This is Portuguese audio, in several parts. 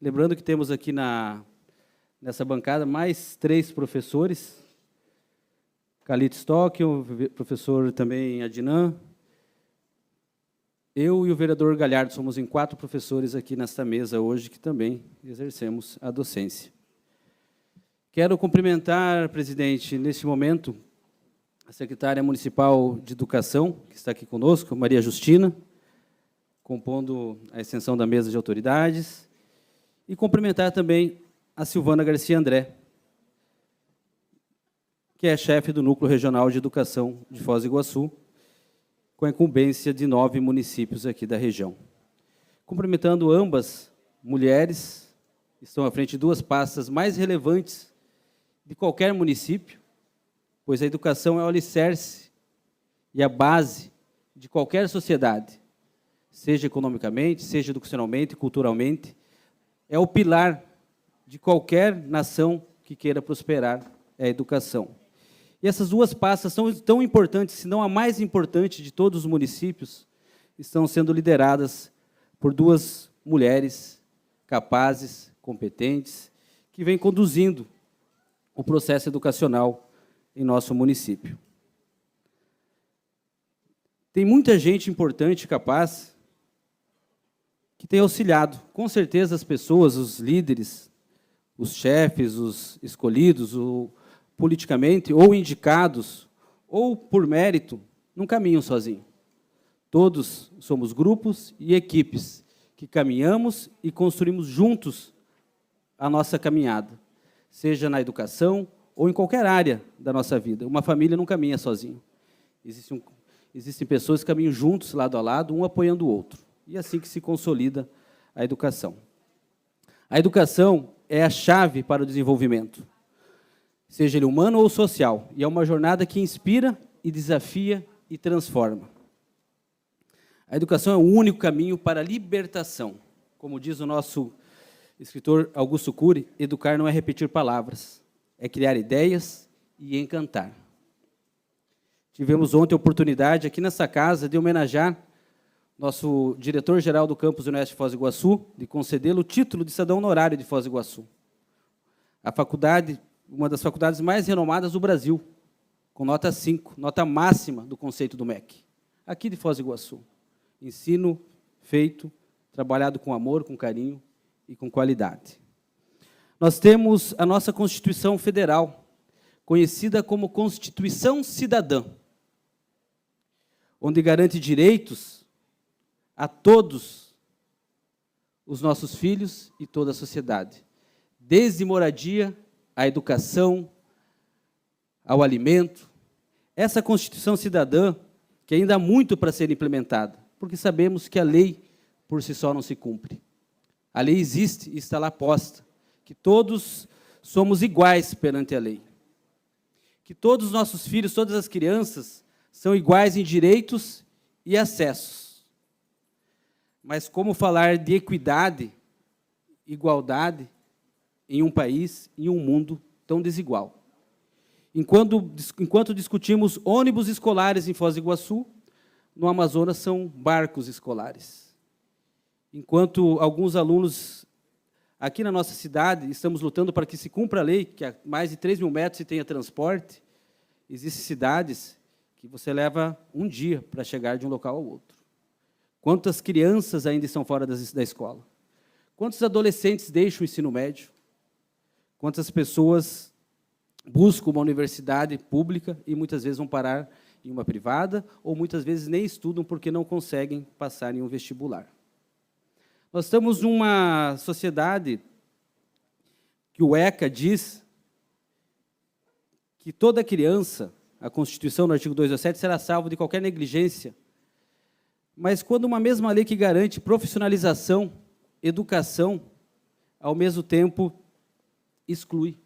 Lembrando que temos aqui nessa bancada mais 3 professores, Calito Stock, o professor também Adnan, eu e o vereador Galhardo somos em 4 professores aqui nesta mesa hoje, que também exercemos a docência. Quero cumprimentar, presidente, neste momento, a secretária municipal de Educação, que está aqui conosco, Maria Justina, compondo a extensão da mesa de autoridades, e cumprimentar também a Silvana Garcia André, que é chefe do Núcleo Regional de Educação de Foz do Iguaçu, com a incumbência de 9 municípios aqui da região. Cumprimentando ambas mulheres, estão à frente de 2 pastas mais relevantes de qualquer município, pois a educação é o alicerce e a base de qualquer sociedade, seja economicamente, seja educacionalmente, culturalmente, é o pilar de qualquer nação que queira prosperar, é a educação. E essas 2 pastas são tão importantes, se não a mais importante de todos os municípios, estão sendo lideradas por 2 mulheres capazes, competentes, que vêm conduzindo o processo educacional em nosso município. Tem muita gente importante e capaz que tem auxiliado, com certeza, as pessoas, os líderes, os chefes, os escolhidos, politicamente, ou indicados, ou por mérito, não caminham sozinhos. Todos somos grupos e equipes que caminhamos e construímos juntos a nossa caminhada, seja na educação ou em qualquer área da nossa vida. Uma família não caminha sozinho. Existem pessoas que caminham juntos, lado a lado, um apoiando o outro. E é assim que se consolida a educação. A educação é a chave para o desenvolvimento, seja ele humano ou social, e é uma jornada que inspira e desafia e transforma. A educação é o único caminho para a libertação. Como diz o nosso escritor Augusto Cury, educar não é repetir palavras, é criar ideias e encantar. Tivemos ontem a oportunidade, aqui nessa casa, de homenagear nosso diretor-geral do campus Unesp de Foz do Iguaçu, de concedê-lo o título de cidadão honorário de Foz do Iguaçu. A faculdade, uma das faculdades mais renomadas do Brasil, com nota 5, nota máxima do conceito do MEC, aqui de Foz do Iguaçu. Ensino feito, trabalhado com amor, com carinho e com qualidade. Nós temos a nossa Constituição Federal, conhecida como Constituição Cidadã, onde garante direitos a todos os nossos filhos e toda a sociedade, desde moradia, à educação, ao alimento. Essa Constituição Cidadã, que ainda há muito para ser implementada, porque sabemos que a lei, por si só, não se cumpre. A lei existe e está lá posta, que todos somos iguais perante a lei, que todos os nossos filhos, todas as crianças, são iguais em direitos e acessos. Mas como falar de equidade, igualdade, em um país, em um mundo tão desigual? Enquanto discutimos ônibus escolares em Foz do Iguaçu, no Amazonas são barcos escolares. Enquanto alguns alunos aqui na nossa cidade estamos lutando para que se cumpra a lei, que a mais de 3.000 metros se tenha transporte, existem cidades que você leva um dia para chegar de um local ao outro. Quantas crianças ainda estão fora da escola? Quantos adolescentes deixam o ensino médio? Quantas pessoas buscam uma universidade pública e muitas vezes vão parar em uma privada, ou muitas vezes nem estudam porque não conseguem passar em um vestibular? Nós estamos numa sociedade que o ECA diz que toda criança, a Constituição, no artigo 217, será salva de qualquer negligência. Mas quando uma mesma lei que garante profissionalização, educação, ao mesmo tempo exclui.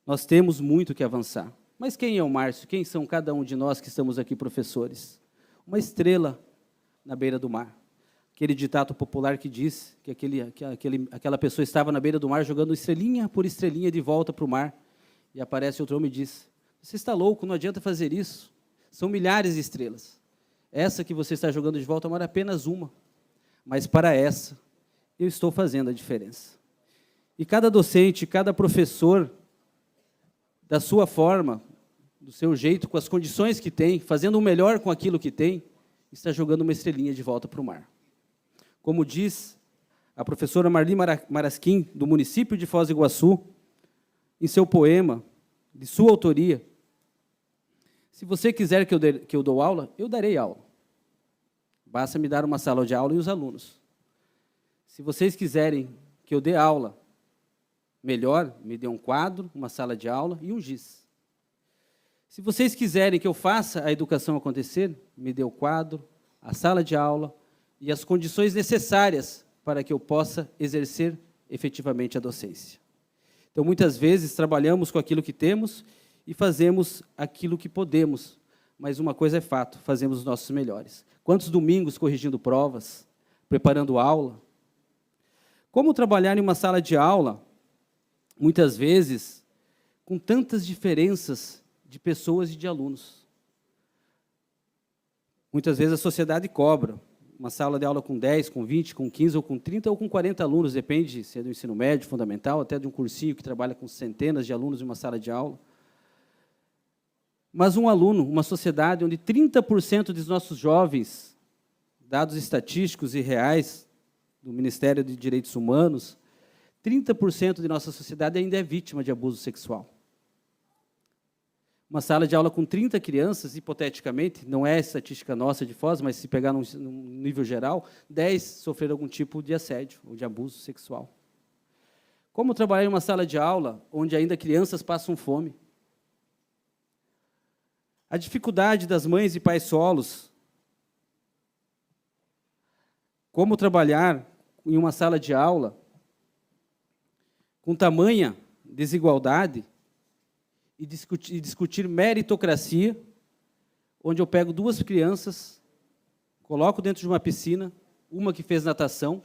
Nós temos muito que avançar. Mas quem é o Márcio? Quem são cada um de nós que estamos aqui professores? Uma estrela na beira do mar. Aquele ditado popular que diz que aquela pessoa estava na beira do mar jogando estrelinha por estrelinha de volta para o mar. E aparece outro homem e diz: você está louco, não adianta fazer isso. São milhares de estrelas. Essa que você está jogando de volta ao mar é apenas uma. Mas para essa, eu estou fazendo a diferença. E cada docente, cada professor, da sua forma, do seu jeito, com as condições que tem, fazendo o melhor com aquilo que tem, está jogando uma estrelinha de volta para o mar. Como diz a professora Marli Marasquim, do município de Foz do Iguaçu, em seu poema, de sua autoria, se você quiser que eu dou aula, eu darei aula. Basta me dar uma sala de aula e os alunos. Se vocês quiserem que eu dê aula melhor, me dê um quadro, uma sala de aula e um giz. Se vocês quiserem que eu faça a educação acontecer, me dê o quadro, a sala de aula e as condições necessárias para que eu possa exercer efetivamente a docência. Então, muitas vezes, trabalhamos com aquilo que temos e fazemos aquilo que podemos, mas uma coisa é fato, fazemos os nossos melhores. Quantos domingos corrigindo provas, preparando aula? Como trabalhar em uma sala de aula, muitas vezes, com tantas diferenças de pessoas e de alunos? Muitas vezes a sociedade cobra uma sala de aula com 10, com 20, com 15, ou com 30, ou com 40 alunos, depende se é do ensino médio, fundamental, até de um cursinho que trabalha com centenas de alunos em uma sala de aula. Mas um aluno, uma sociedade onde 30% dos nossos jovens, dados estatísticos e reais do Ministério de Direitos Humanos, 30% de nossa sociedade ainda é vítima de abuso sexual. Uma sala de aula com 30 crianças, hipoteticamente, não é estatística nossa de Foz, mas se pegar num nível geral, 10 sofreram algum tipo de assédio ou de abuso sexual. Como trabalhar em uma sala de aula onde ainda crianças passam fome? A dificuldade das mães e pais solos. Como trabalhar em uma sala de aula com tamanha desigualdade e discutir meritocracia, onde eu pego duas crianças, coloco dentro de uma piscina, uma que fez natação,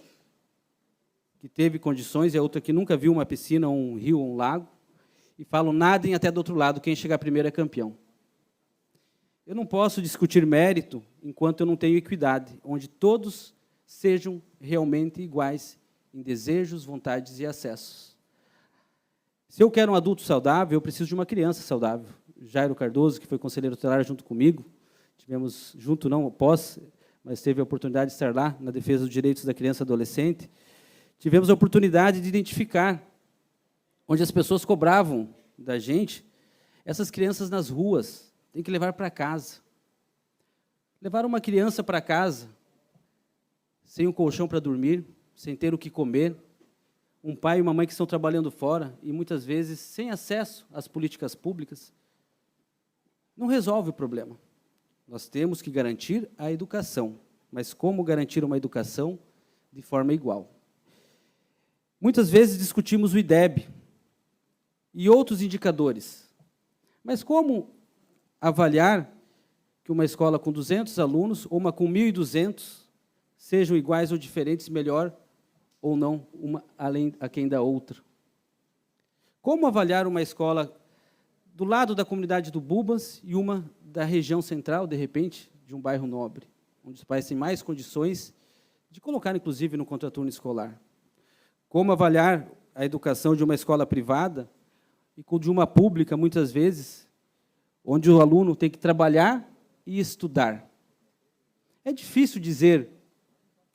que teve condições, e a outra que nunca viu uma piscina, um rio, um lago, e falo, nadem até do outro lado, quem chegar primeiro é campeão. Eu não posso discutir mérito enquanto eu não tenho equidade, onde todos sejam realmente iguais em desejos, vontades e acessos. Se eu quero um adulto saudável, eu preciso de uma criança saudável. Jairo Cardoso, que foi conselheiro tutelar junto comigo, tivemos junto, não após, mas teve a oportunidade de estar lá na defesa dos direitos da criança e adolescente. Tivemos a oportunidade de identificar onde as pessoas cobravam da gente essas crianças nas ruas, tem que levar para casa. Levar uma criança para casa, sem um colchão para dormir, sem ter o que comer, um pai e uma mãe que estão trabalhando fora e, muitas vezes, sem acesso às políticas públicas, não resolve o problema. Nós temos que garantir a educação, mas como garantir uma educação de forma igual? Muitas vezes discutimos o IDEB e outros indicadores, mas como avaliar que uma escola com 200 alunos ou uma com 1.200 sejam iguais ou diferentes, melhor ou não, uma além a quem da outra? Como avaliar uma escola do lado da comunidade do Bubas e uma da região central, de repente, de um bairro nobre, onde os pais têm mais condições de colocar, inclusive, no contraturno escolar? Como avaliar a educação de uma escola privada e de uma pública, muitas vezes, onde o aluno tem que trabalhar e estudar? É difícil dizer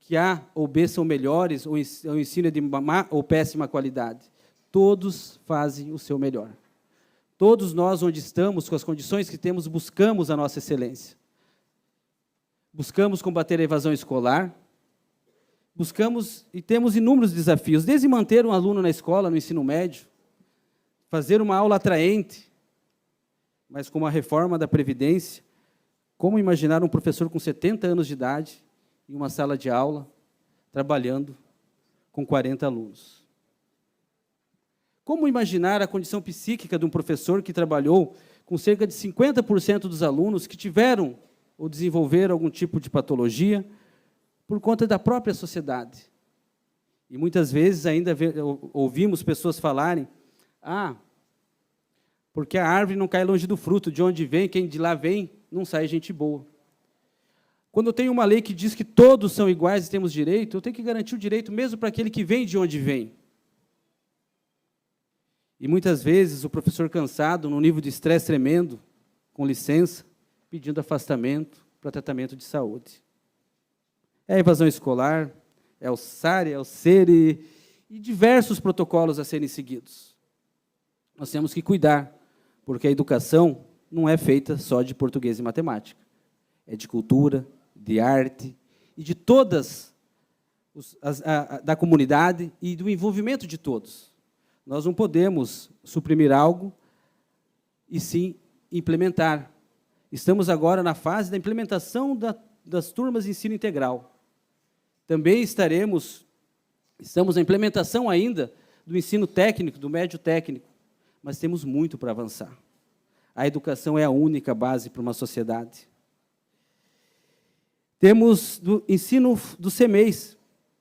que A ou B são melhores, ou o ensino é de má ou péssima qualidade. Todos fazem o seu melhor. Todos nós, onde estamos, com as condições que temos, buscamos a nossa excelência. Buscamos combater a evasão escolar, buscamos e temos inúmeros desafios, desde manter um aluno na escola, no ensino médio, fazer uma aula atraente, mas com a reforma da Previdência, como imaginar um professor com 70 anos de idade em uma sala de aula, trabalhando com 40 alunos? Como imaginar a condição psíquica de um professor que trabalhou com cerca de 50% dos alunos que tiveram ou desenvolveram algum tipo de patologia por conta da própria sociedade? E muitas vezes ainda ouvimos pessoas falarem, porque a árvore não cai longe do fruto, de onde vem, quem de lá vem, não sai gente boa. Quando eu tenho uma lei que diz que todos são iguais e temos direito, eu tenho que garantir o direito mesmo para aquele que vem de onde vem. E muitas vezes o professor cansado, num nível de estresse tremendo, com licença, pedindo afastamento para tratamento de saúde. É a evasão escolar, é o SAR, é o SERE, e diversos protocolos a serem seguidos. Nós temos que cuidar, porque a educação não é feita só de português e matemática. É de cultura, de arte e de todas da comunidade e do envolvimento de todos. Nós não podemos suprimir algo e sim implementar. Estamos agora na fase da implementação das turmas de ensino integral. Também estamos na implementação ainda do ensino técnico, do médio técnico, mas temos muito para avançar. A educação é a única base para uma sociedade. Temos do ensino do CEMEIs,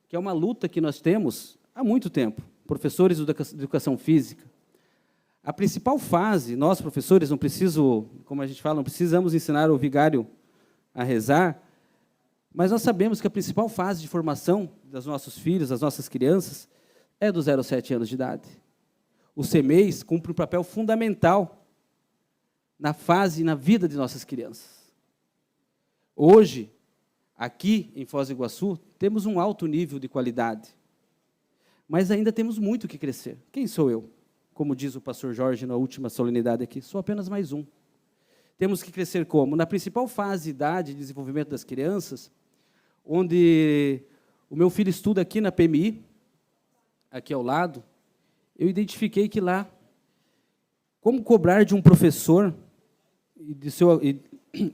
que é uma luta que nós temos há muito tempo, professores de educação física. A principal fase, nós professores, como a gente fala, não precisamos ensinar o vigário a rezar, mas nós sabemos que a principal fase de formação dos nossos filhos, das nossas crianças, é dos 0 a 7 anos de idade. O CEMEIs cumpre um papel fundamental na fase e na vida de nossas crianças. Hoje, aqui em Foz do Iguaçu, temos um alto nível de qualidade, mas ainda temos muito que crescer. Quem sou eu? Como diz o pastor Jorge na última solenidade aqui, sou apenas mais um. Temos que crescer como? Na principal fase de idade de desenvolvimento das crianças, onde o meu filho estuda aqui na PMI, aqui ao lado, eu identifiquei que lá, como cobrar de um professor e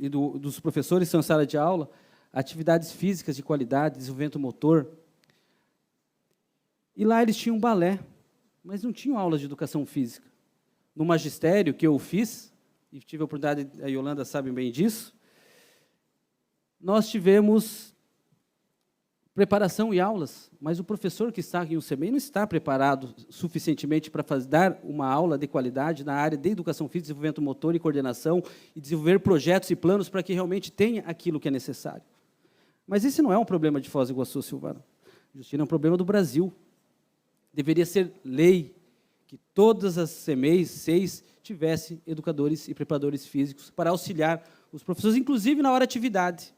dos professores que são em sala de aula, atividades físicas de qualidade, desenvolvimento motor. E lá eles tinham balé, mas não tinham aulas de educação física. No magistério que eu fiz, e tive a oportunidade, a Yolanda sabe bem disso, nós tivemos preparação e aulas, mas o professor que está aqui em UCMEI não está preparado suficientemente para dar uma aula de qualidade na área de educação física, desenvolvimento motor e coordenação, e desenvolver projetos e planos para que realmente tenha aquilo que é necessário. Mas esse não é um problema de Foz do Iguaçu, Silvana. Justina, é um problema do Brasil. Deveria ser lei que todas as CEMEIs, 6, tivessem educadores e preparadores físicos para auxiliar os professores, inclusive na hora de atividade,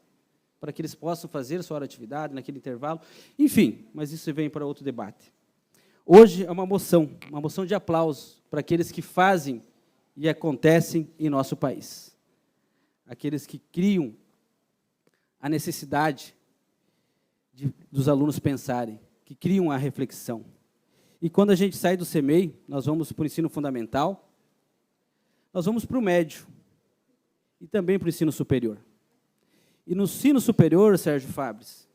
para que eles possam fazer a sua hora de atividade, naquele intervalo. Enfim, mas isso vem para outro debate. Hoje é uma moção de aplauso para aqueles que fazem e acontecem em nosso país. Aqueles que criam a necessidade dos alunos pensarem, que criam a reflexão. E quando a gente sai do CEMEI, nós vamos para o ensino fundamental, nós vamos para o médio e também para o ensino superior. E no ensino superior, Sérgio Fabres,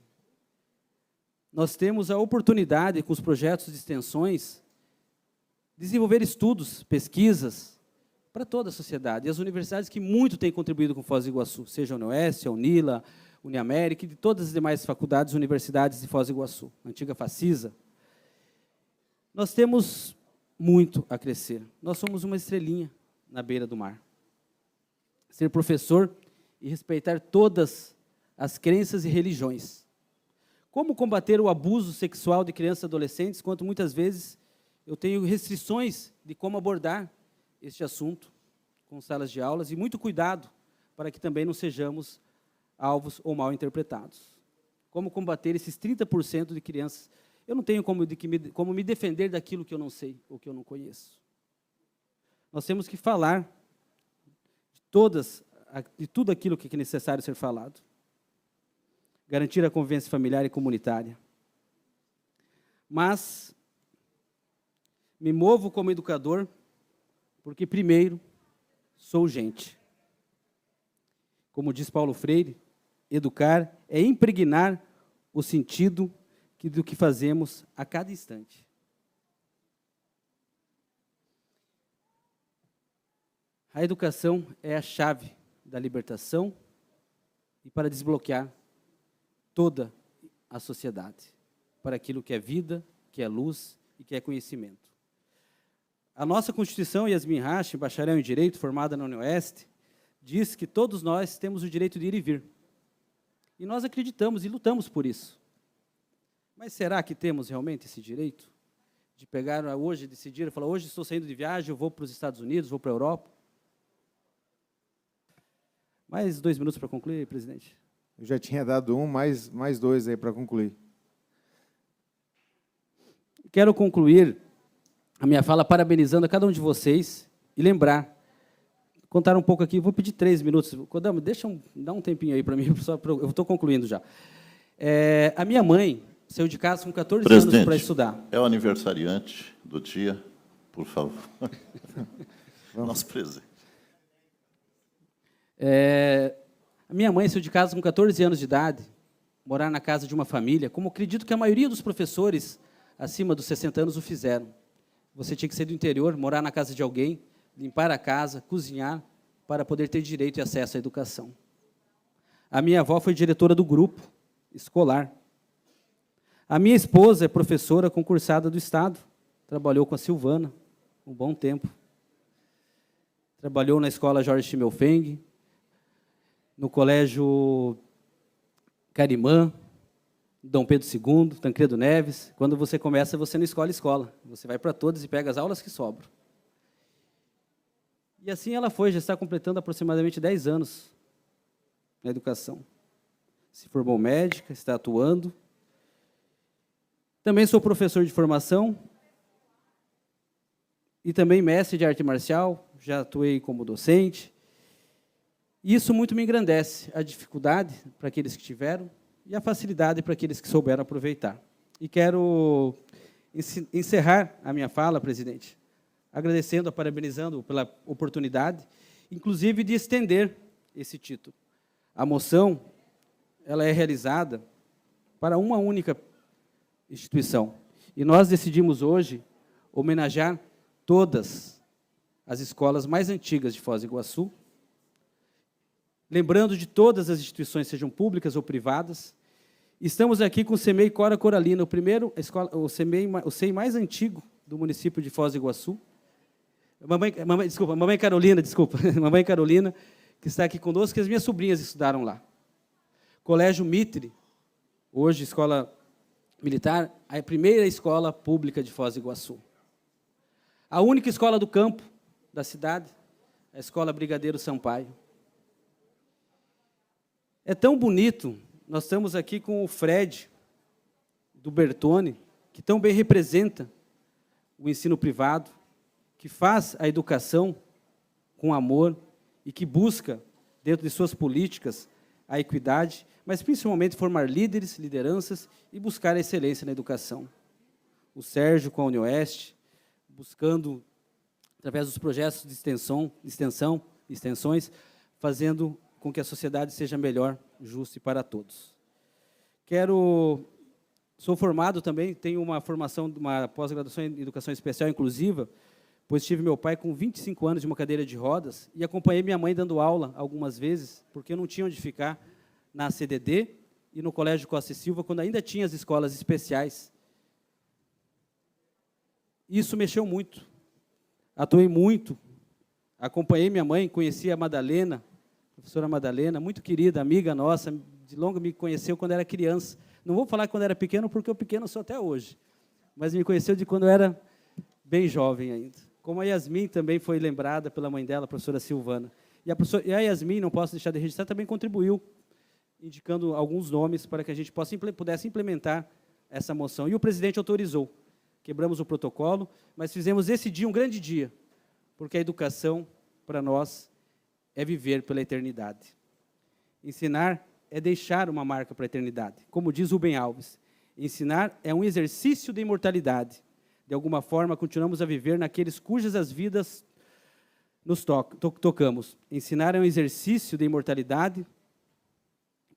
nós temos a oportunidade, com os projetos de extensões, desenvolver estudos, pesquisas, para toda a sociedade. E as universidades que muito têm contribuído com Foz do Iguaçu, seja a UniOeste, a Unila, Uniamérica e de todas as demais faculdades e universidades de Foz do Iguaçu, a antiga Facisa. Nós temos muito a crescer. Nós somos uma estrelinha na beira do mar. Ser professor e respeitar todas as crenças e religiões. Como combater o abuso sexual de crianças e adolescentes, quando muitas vezes eu tenho restrições de como abordar este assunto com salas de aulas, e muito cuidado para que também não sejamos alvos ou mal interpretados. Como combater esses 30% de crianças? Eu não tenho como me defender daquilo que eu não sei ou que eu não conheço. Nós temos que falar de tudo aquilo que é necessário ser falado. Garantir a convivência familiar e comunitária. Mas me movo como educador porque, primeiro, sou gente. Como diz Paulo Freire, educar é impregnar o sentido do que fazemos a cada instante. A educação é a chave da libertação e para desbloquear toda a sociedade, para aquilo que é vida, que é luz e que é conhecimento. A nossa Constituição, Yasmin Rache, bacharel em Direito, formada na UniOeste, diz que todos nós temos o direito de ir e vir. E nós acreditamos e lutamos por isso. Mas será que temos realmente esse direito de pegar hoje, decidir, falar, hoje estou saindo de viagem, eu vou para os Estados Unidos, vou para a Europa? Mais 2 minutos para concluir, presidente. Eu já tinha dado mais 2 aí para concluir. Quero concluir a minha fala parabenizando a cada um de vocês e lembrar, contar um pouco aqui, vou pedir 3 minutos. Kodama, dá um tempinho aí para mim, eu estou concluindo já. A minha mãe saiu de casa com 14 anos para estudar. É o aniversariante do dia, por favor. Nosso presente. A minha mãe saiu de casa com 14 anos de idade, morar na casa de uma família, como acredito que a maioria dos professores acima dos 60 anos o fizeram. Você tinha que ser do interior, morar na casa de alguém, limpar a casa, cozinhar, para poder ter direito e acesso à educação. A minha avó foi diretora do grupo escolar. A minha esposa é professora concursada do Estado, trabalhou com a Silvana um bom tempo. Trabalhou na escola Jorge Schimmelfeng, no colégio Carimã, Dom Pedro II, Tancredo Neves. Quando você começa, você não escolhe escola. Você vai para todas e pega as aulas que sobram. E assim ela foi, já está completando aproximadamente 10 anos na educação. Se formou médica, está atuando. Também sou professor de formação e também mestre de arte marcial, já atuei como docente. E isso muito me engrandece, a dificuldade para aqueles que tiveram e a facilidade para aqueles que souberam aproveitar. E quero encerrar a minha fala, presidente, agradecendo, parabenizando pela oportunidade, inclusive de estender esse título. A moção, ela é realizada para uma única instituição. E nós decidimos hoje homenagear todas as escolas mais antigas de Foz do Iguaçu, lembrando de todas as instituições, sejam públicas ou privadas. Estamos aqui com o CEMEI Cora Coralina, o CEMEI mais antigo do município de Foz do Iguaçu. Mamãe Carolina, Mamãe Carolina, que está aqui conosco, que as minhas sobrinhas estudaram lá. Colégio Mitre, hoje escola militar, a primeira escola pública de Foz do Iguaçu. A única escola do campo da cidade, a Escola Brigadeiro Sampaio. É tão bonito, nós estamos aqui com o Fred, do Bertone, que tão bem representa o ensino privado, que faz a educação com amor e que busca, dentro de suas políticas, a equidade, mas principalmente formar líderes, lideranças e buscar a excelência na educação. O Sérgio com a UniOeste, buscando, através dos projetos de extensões, fazendo com que a sociedade seja melhor, justa e para todos. Sou formado também, tenho uma pós-graduação em Educação Especial Inclusiva, pois tive meu pai com 25 anos de uma cadeira de rodas e acompanhei minha mãe dando aula algumas vezes, porque eu não tinha onde ficar na CDD e no Colégio Costa e Silva, quando ainda tinha as escolas especiais. Isso mexeu muito, atuei muito, acompanhei minha mãe, conheci a Madalena, a professora Madalena, muito querida, amiga nossa, de longa me conheceu quando era criança. Não vou falar quando era pequeno, porque eu pequeno sou até hoje, mas me conheceu de quando eu era bem jovem ainda. Como a Yasmin também foi lembrada pela mãe dela, a professora Silvana. E a Yasmin, não posso deixar de registrar, também contribuiu, indicando alguns nomes para que a gente pudesse implementar essa moção. E o presidente autorizou. Quebramos o protocolo, mas fizemos esse dia um grande dia, porque a educação, para nós, é viver pela eternidade. Ensinar é deixar uma marca para a eternidade. Como diz Rubem Alves, ensinar é um exercício de imortalidade. De alguma forma, continuamos a viver naqueles cujas as vidas nos tocamos. Ensinar é um exercício de imortalidade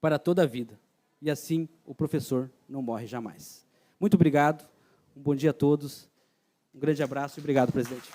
para toda a vida. E assim, o professor não morre jamais. Muito obrigado, um bom dia a todos, um grande abraço e obrigado, presidente.